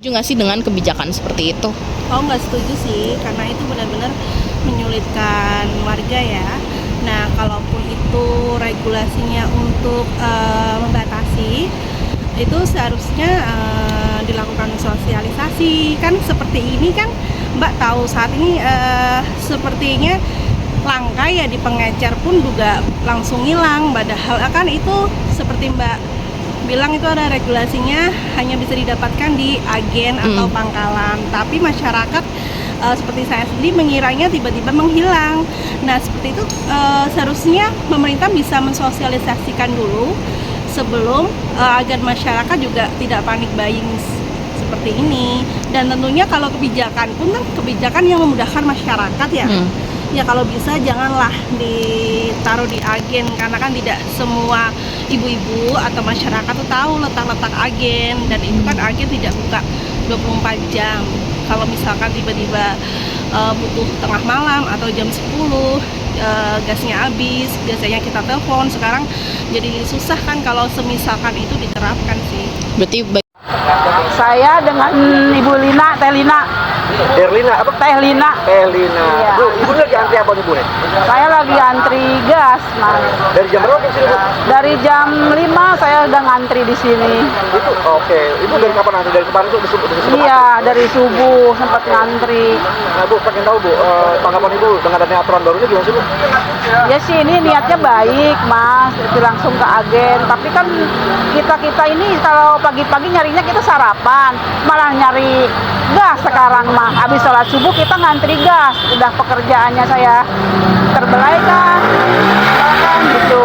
Setuju nggak sih dengan kebijakan seperti itu? Oh, nggak setuju sih, karena itu benar-benar menyulitkan warga ya. Nah, kalaupun itu regulasinya untuk membatasi, itu seharusnya dilakukan sosialisasi. Kan seperti ini kan Mbak tahu saat ini sepertinya langka ya, di pengecer pun juga langsung hilang. Padahal kan itu seperti Mbak bilang itu ada regulasinya, hanya bisa didapatkan di agen atau pangkalan. Tapi masyarakat seperti saya sendiri mengiranya tiba-tiba menghilang. Nah, seperti itu seharusnya pemerintah bisa mensosialisasikan dulu sebelum agar masyarakat juga tidak panik buying seperti ini. Dan tentunya kalau kebijakan pun kan kebijakan yang memudahkan masyarakat ya. Ya kalau bisa janganlah ditaruh di agen, karena kan tidak semua ibu-ibu atau masyarakat tuh tahu letak-letak agen, dan itu kan agen tidak buka 24 jam. Kalau misalkan tiba-tiba butuh tengah malam atau jam 10 gasnya habis, biasanya kita telepon. Sekarang jadi susah kan kalau semisalkan itu diterapkan sih. Berarti Saya dengan Ibu Lina, Teh Lina. Erlina apa? Teh Lina. Teh Lina. Iya. Bu, ibu lagi antri apa nih Bu? Saya lagi antri gas, Mas. Dari jam berapa ke sini Bu? Dari jam 5 saya udah ngantri di sini. Itu oke. Ibu dari kapan antri? Dari kemarin tuh udah Iya, dari subuh sempat ngantri. Nah Bu, pengen tahu Bu, tanggapan Ibu dengan adanya aturan barunya gimana sih Bu? Ya sih, ini niatnya baik, Mas. Itu langsung ke agen. Tapi kan kita ini kalau pagi-pagi nyarinya kita sarapan, malah nyari gas sekarang mah. Habis sholat subuh kita ngantri gas. Udah pekerjaannya saya terbelai kan gitu.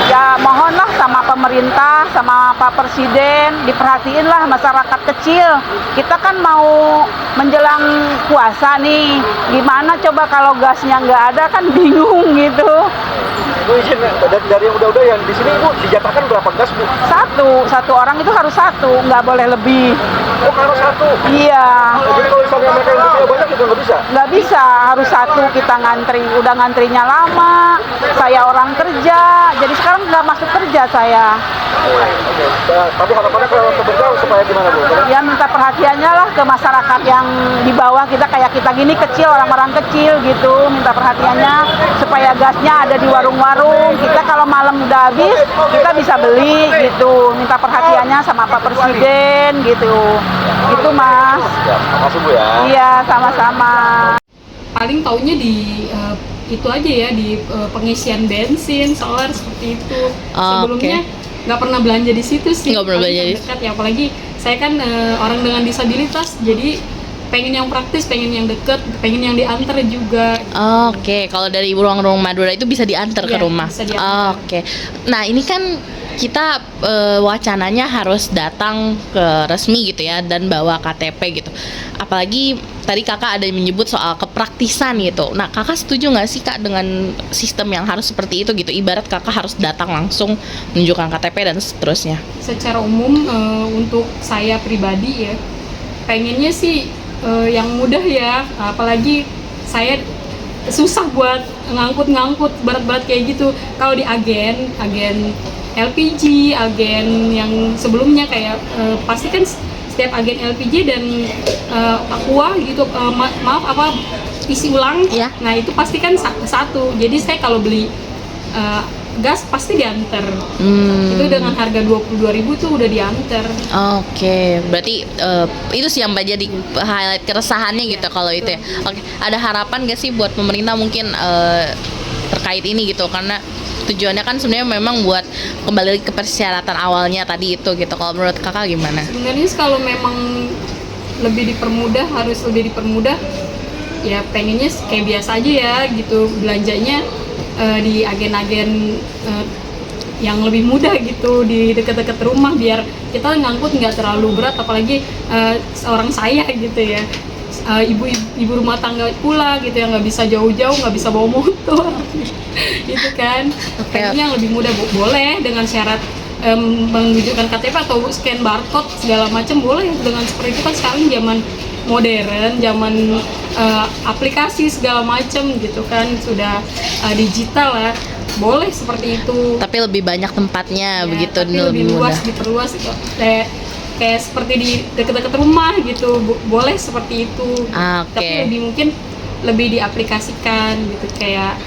Ya mohonlah sama pemerintah, sama Pak Presiden, diperhatiinlah masyarakat kecil. Kita kan mau menjelang puasa nih, gimana coba kalau gasnya nggak ada, kan bingung gitu. Bu izin dari yang udah-udah yang di sini Bu dijatahkan berapa gas Bu? Satu orang itu harus satu, nggak boleh lebih. Oh harus satu? Iya. Jadi kalau misalnya mereka yang punya banyak juga nggak bisa? Nggak bisa, harus satu. Kita ngantri, udah ngantrinya lama. Saya orang kerja, jadi sekarang nggak masuk kerja saya. Tapi harapannya kalau pemerintah supaya gimana Bu? Ya minta perhatiannya lah ke masyarakat yang di bawah kita, kayak kita gini kecil, orang-orang kecil gitu. Minta perhatiannya supaya gasnya ada di warung-warung. Kita kalau malam udah habis, kita bisa beli gitu. Minta perhatiannya sama Pak Presiden gitu. Gitu Mas. Ya, makasih Bu ya. Iya, sama-sama. Paling taunya di itu aja ya, di pengisian bensin, solar seperti itu. Sebelumnya nggak pernah belanja di situ sih. Nggak pernah belanja dekat ya, apalagi saya kan orang dengan disabilitas, jadi pengen yang praktis, pengen yang deket, pengen yang diantar juga. Oke, kalau dari ruang-ruang Madura itu bisa diantar ke Iya, rumah. bisa diantar. Oke. Nah, ini kan kita wacananya harus datang ke resmi gitu ya dan bawa KTP gitu. Apalagi tadi Kakak ada yang menyebut soal kepraktisan gitu. Nah, Kakak setuju nggak sih Kak dengan sistem yang harus seperti itu gitu? Ibarat Kakak harus datang langsung menunjukkan KTP dan seterusnya. Secara umum untuk saya pribadi ya, pengennya sih yang mudah ya, apalagi saya susah buat ngangkut berat-berat kayak gitu. Kalau di agen LPG, agen yang sebelumnya kayak pasti kan setiap agen LPG dan Aqua gitu, maaf apa isi ulang, Iya. nah itu pasti kan satu. Jadi saya kalau beli gas pasti diantar. Itu dengan harga 22.000 tuh udah diantar. Oke, berarti itu sih yang Mbak jadi highlight keresahannya gitu kalau itu ya. Oke, ada harapan gak sih buat pemerintah mungkin terkait ini gitu, karena tujuannya kan sebenarnya memang buat kembali ke persyaratan awalnya tadi itu gitu. Kalau menurut Kakak gimana? Sebenarnya kalau memang harus lebih dipermudah, ya pengennya kayak biasa aja ya gitu, belanjanya di agen-agen yang lebih mudah gitu, di dekat-dekat rumah, biar kita ngangkut nggak terlalu berat. Apalagi seorang saya gitu ya, ibu rumah tangga pula gitu, yang nggak bisa jauh-jauh, nggak bisa bawa motor gitu kan. Kayaknya yang lebih mudah boleh dengan syarat menunjukkan KTP atau scan barcode segala macam, boleh dengan seperti itu kan. Sekarang zaman modern, zaman aplikasi segala macam gitu kan, sudah digital lah, boleh seperti itu. Tapi lebih banyak tempatnya Ya, begitu, tapi lebih luas, diperluas itu. kayak seperti di dekat-dekat rumah gitu, boleh seperti itu. Oke. Tapi lebih mungkin lebih diaplikasikan gitu, kayak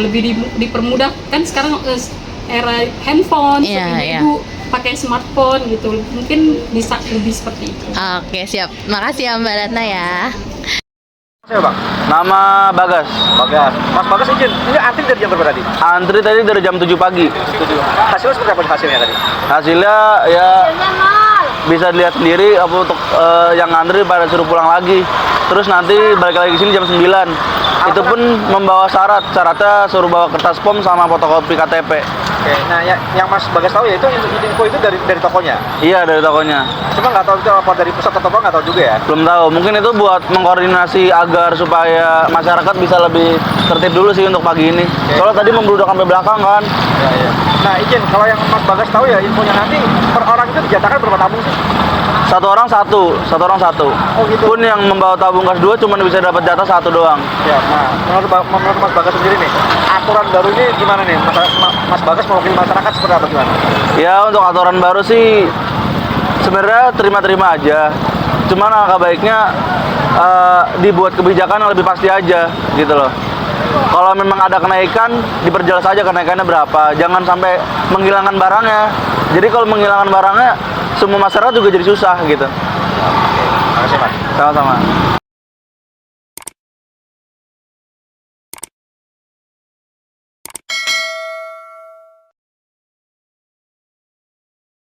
lebih dipermudah kan sekarang era handphone, Iya, seperti iya. ibu pakai smartphone gitu, mungkin bisa lebih seperti itu. Oke, siap. Makasih ya Mbak Ratna ya. Siapa Bang? Nama Bagas. Bagas. Mas Bagas izin, ini antri dari jam berapa tadi? Antri tadi dari jam 7 pagi. Hasilnya seperti apa nih hasilnya tadi? Hasilnya ya bisa dilihat sendiri apa untuk yang antri pada suruh pulang lagi. Terus nanti balik lagi ke sini jam 9. Itu pun membawa syaratnya suruh bawa kertas POM sama fotokopi KTP. Oke, nah yang Mas Bagas tahu ya itu info itu dari tokonya. Iya, dari tokonya. Cuma nggak tahu itu apa dari pusat atau apa, nggak tahu juga ya. Belum tahu. Mungkin itu buat mengkoordinasi agar supaya masyarakat bisa lebih tertib dulu sih untuk pagi ini. Soalnya tadi membludak sampai belakang kan. Ya, ya. Nah izin, kalau yang Mas Bagas tahu ya infonya nanti per orang itu dijatakan berapa tabung sih? Satu orang satu. Oh gitu. Pun yang membawa tabung gas 2 cuma bisa dapat jatah 1 doang. Ya, nah menurut Mas Bagas sendiri nih, aturan baru ini gimana nih? Mas Bagas mewakili masyarakat seperti apa gimana? Ya untuk aturan baru sih sebenarnya terima-terima aja. Cuman angka baiknya dibuat kebijakan yang lebih pasti aja gitu loh. Kalau memang ada kenaikan, diperjelas aja kenaikannya berapa. Jangan sampai menghilangkan barangnya. Jadi kalau menghilangkan barangnya, semua masyarakat juga jadi susah gitu. Terima kasih Mas. Sama-sama.